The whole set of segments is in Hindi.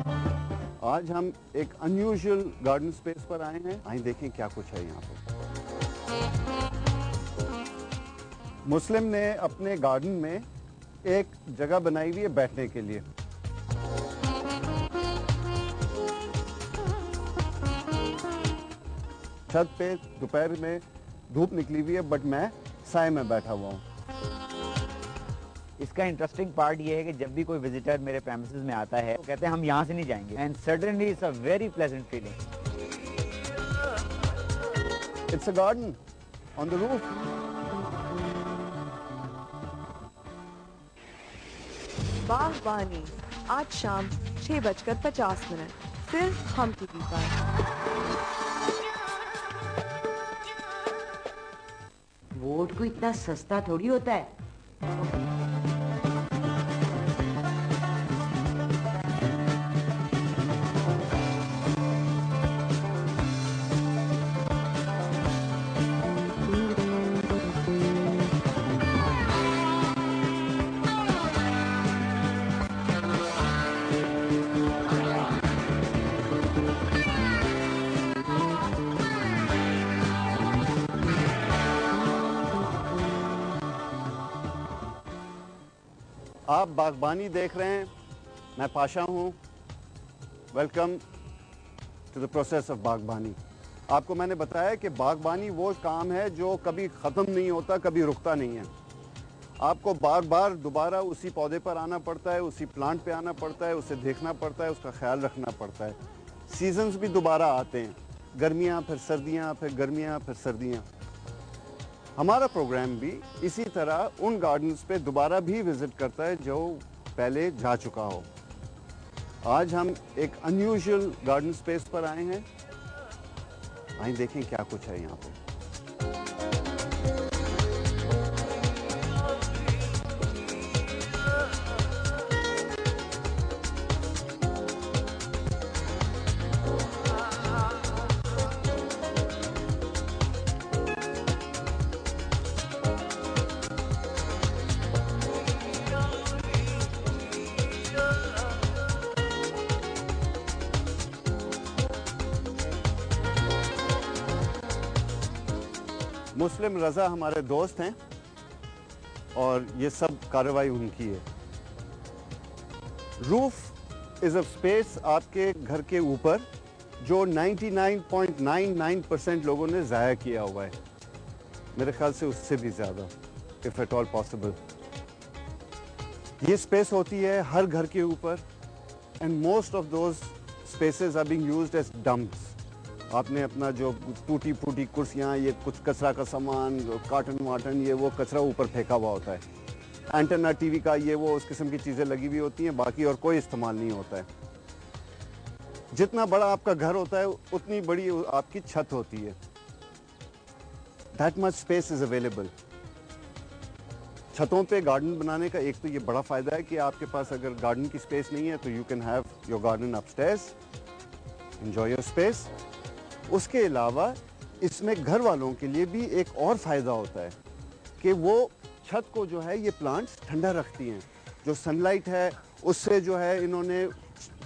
आज हम एक अनयूजुअल गार्डन स्पेस पर आए हैं। आइए देखें क्या कुछ है यहाँ पर। मुस्लिम ने अपने गार्डन में एक जगह बनाई हुई है बैठने के लिए। छत पे दोपहर में धूप निकली हुई है, बट मैं साए में बैठा हुआ हूँ। इसका इंटरेस्टिंग पार्ट ये है कि जब भी कोई विजिटर मेरे प्रेमिसेस में आता है तो कहते हैं हम यहाँ से नहीं जाएंगे, and suddenly it's a very pleasant feeling. It's a garden on the roof. बागबानी आज शाम 6:50 सिर्फ हम टीवी पर। वोट को इतना सस्ता थोड़ी होता है। आप बागबानी देख रहे हैं, मैं पाशा हूँ। Welcome to the process of बागबानी। आपको मैंने बताया कि बागबानी वो काम है जो कभी ख़त्म नहीं होता, कभी रुकता नहीं है। आपको बार बार दोबारा उसी पौधे पर आना पड़ता है, उसी प्लांट पे आना पड़ता है, उसे देखना पड़ता है, उसका ख्याल रखना पड़ता है। सीजन्स भी दोबारा आते हैं, गर्मियाँ फिर सर्दियाँ, फिर गर्मियाँ फिर सर्दियाँ। हमारा प्रोग्राम भी इसी तरह उन गार्डन्स पे दोबारा भी विजिट करता है जो पहले जा चुका हो। आज हम एक अनयूजुअल गार्डन स्पेस पर आए हैं। आइए देखें क्या कुछ है यहाँ पे। मुस्लिम रजा हमारे दोस्त हैं और ये सब कार्रवाई उनकी है। रूफ इज अ स्पेस आपके घर के ऊपर जो 99.99% लोगों ने ज़ाया किया हुआ है, मेरे ख्याल से उससे भी ज़्यादा, इफ एट ऑल पॉसिबल। ये स्पेस होती है हर घर के ऊपर, and most of those spaces are being used as dumps. आपने अपना जो टूटी फूटी कुर्सियाँ, ये कुछ कचरा का सामान, कार्टन वाटन, ये वो कचरा ऊपर फेंका हुआ होता है। एंटेना टीवी का ये वो उस किस्म की चीज़ें लगी हुई होती हैं, बाकी और कोई इस्तेमाल नहीं होता है। जितना बड़ा आपका घर होता है उतनी बड़ी आपकी छत होती है। That much space is available. छतों पे गार्डन बनाने का एक तो ये बड़ा फ़ायदा है कि आपके पास अगर गार्डन की स्पेस नहीं है तो you can have your garden upstairs, enjoy your space. उसके अलावा इसमें घर वालों के लिए भी एक और फ़ायदा होता है कि वो छत को जो है ये प्लांट्स ठंडा रखती हैं। जो सनलाइट है उससे जो है इन्होंने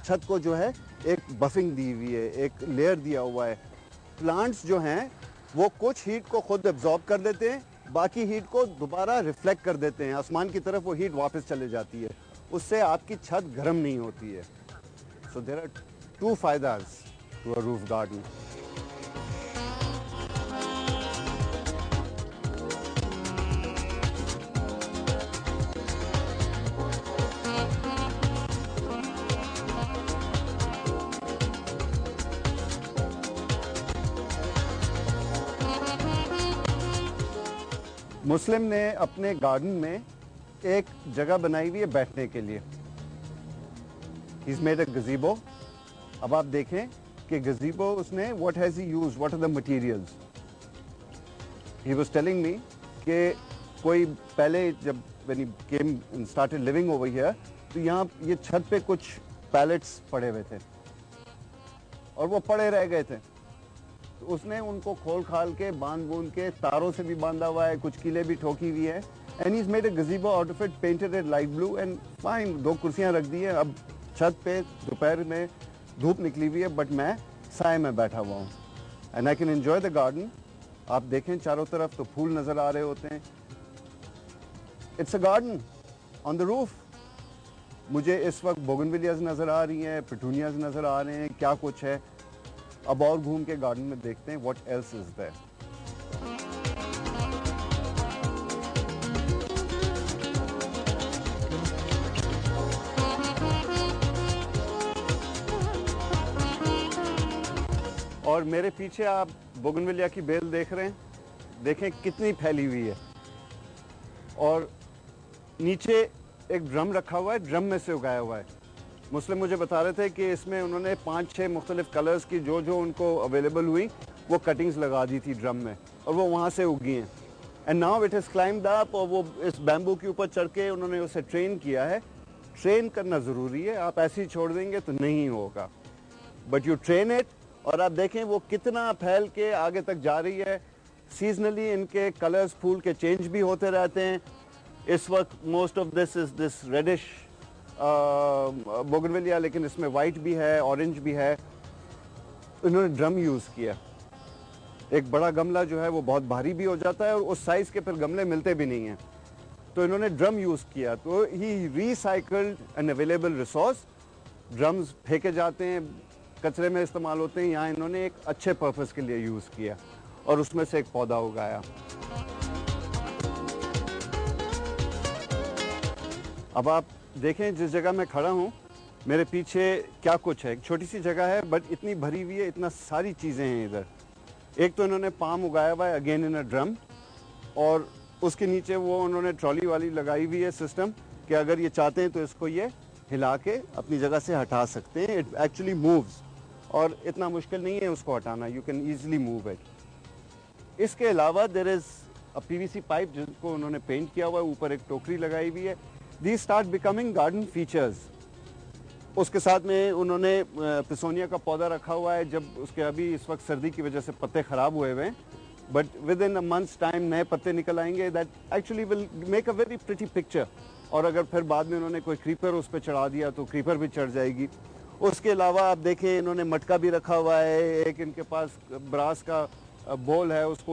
छत को जो है एक बफिंग दी हुई है, एक लेयर दिया हुआ है। प्लांट्स जो हैं वो कुछ हीट को खुद एब्जॉर्ब कर देते हैं, बाकी हीट को दोबारा रिफ्लेक्ट कर देते हैं, आसमान की तरफ वो हीट वापस चले जाती है। उससे आपकी छत गर्म नहीं होती है। सो देयर आर टू फायदास टू अ रूफ गार्डन। मुस्लिम ने अपने गार्डन में एक जगह बनाई हुई है बैठने के लिए। He's made a gazebo। अब आप देखें कि gazebo उसने what has he used, what are the materials? He was telling me कि कोई पहले जब when he came and started living over here, तो यहाँ ये छत पे कुछ पैलेट्स पड़े हुए थे और वो पड़े रह गए थे। तो उसने उनको खोल खाल के बांध बूंद के, तारों से भी बांधा हुआ है, कुछ किले भी ठोकी हुई है, and he's made a gazebo out of it, painted it light blue and fine। दो कुर्सियां रख दी हैं। अब छत पे दोपहर में धूप निकली हुई है, बट मैं साए में बैठा हुआ हूँ and I can enjoy the garden. आप देखें चारों तरफ तो फूल नज़र आ रहे होते हैं। It's a garden on the roof. मुझे इस वक्त बोगनविलियाज नज़र आ रही हैं, पेटूनियाज नज़र आ रहे हैं, क्या कुछ है। अब और घूम के गार्डन में देखते हैं व्हाट एल्स इज देयर। और मेरे पीछे आप बोगनविलिया की बेल देख रहे हैं, देखें कितनी फैली हुई है। और नीचे एक ड्रम रखा हुआ है, ड्रम में से उगाया हुआ है। मुस्लिम मुझे बता रहे थे कि इसमें उन्होंने 5-6 मुख्तलिफ कलर्स की जो जो उनको अवेलेबल हुई वो कटिंग्स लगा दी थी ड्रम में, और वो वहाँ से उगी हैं। And now it is climbed up, और वो इस बैम्बू के ऊपर चढ़ के उन्होंने उसे ट्रेन किया है। ट्रेन करना ज़रूरी है, आप ऐसे ही छोड़ देंगे तो नहीं होगा, बट यू ट्रेन इट। और आप देखें वो कितना फैल के आगे तक जा रही है। सीजनली इनके कलर्स फूल के चेंज भी होते रहते हैं। इस वक्त most of this is this reddish bougainvillea, लेकिन इसमें वाइट भी है, ऑरेंज भी है। इन्होंने ड्रम यूज़ किया। एक बड़ा गमला जो है वो बहुत भारी भी हो जाता है, और उस साइज़ के फिर गमले मिलते भी नहीं हैं, तो इन्होंने ड्रम यूज़ किया। तो he recycled an available resource. Drums फेंके जाते हैं, कचरे में इस्तेमाल होते हैं, यहाँ इन्होंने एक अच्छे पर्पस के लिए यूज़ किया और उसमें से एक पौधा उगाया। अब आप देखें जिस जगह मैं खड़ा हूँ मेरे पीछे क्या कुछ है। एक छोटी सी जगह है बट इतनी भरी हुई है, इतना सारी चीज़ें हैं इधर। एक तो इन्होंने पाम उगाया हुआ है अगेन इन अ ड्रम, और उसके नीचे वो उन्होंने ट्रॉली वाली लगाई हुई है सिस्टम कि अगर ये चाहते हैं तो इसको ये हिला के अपनी जगह से हटा सकते हैं। इट एक्चुअली मूव्स, और इतना मुश्किल नहीं है उसको हटाना, you can easily move it. इसके अलावा there is a PVC pipe जिसको उन्होंने पेंट किया हुआ है, ऊपर एक टोकरी लगाई हुई है। These start becoming garden features. उसके साथ में उन्होंने पिसोनिया का पौधा रखा हुआ है। जब उसके अभी इस वक्त सर्दी की वजह से पत्ते ख़राब हुए हुए हैं, but with in a months time नए पत्ते निकल आएंगे। That actually will make a very pretty picture. और अगर फिर बाद में उन्होंने कोई क्रीपर उस पर चढ़ा दिया तो क्रीपर भी चढ़ जाएगी। उसके अलावा आप देखें इन्होंने मटका भी रखा हुआ है। एक इनके पास ब्रास का बोल है, उसको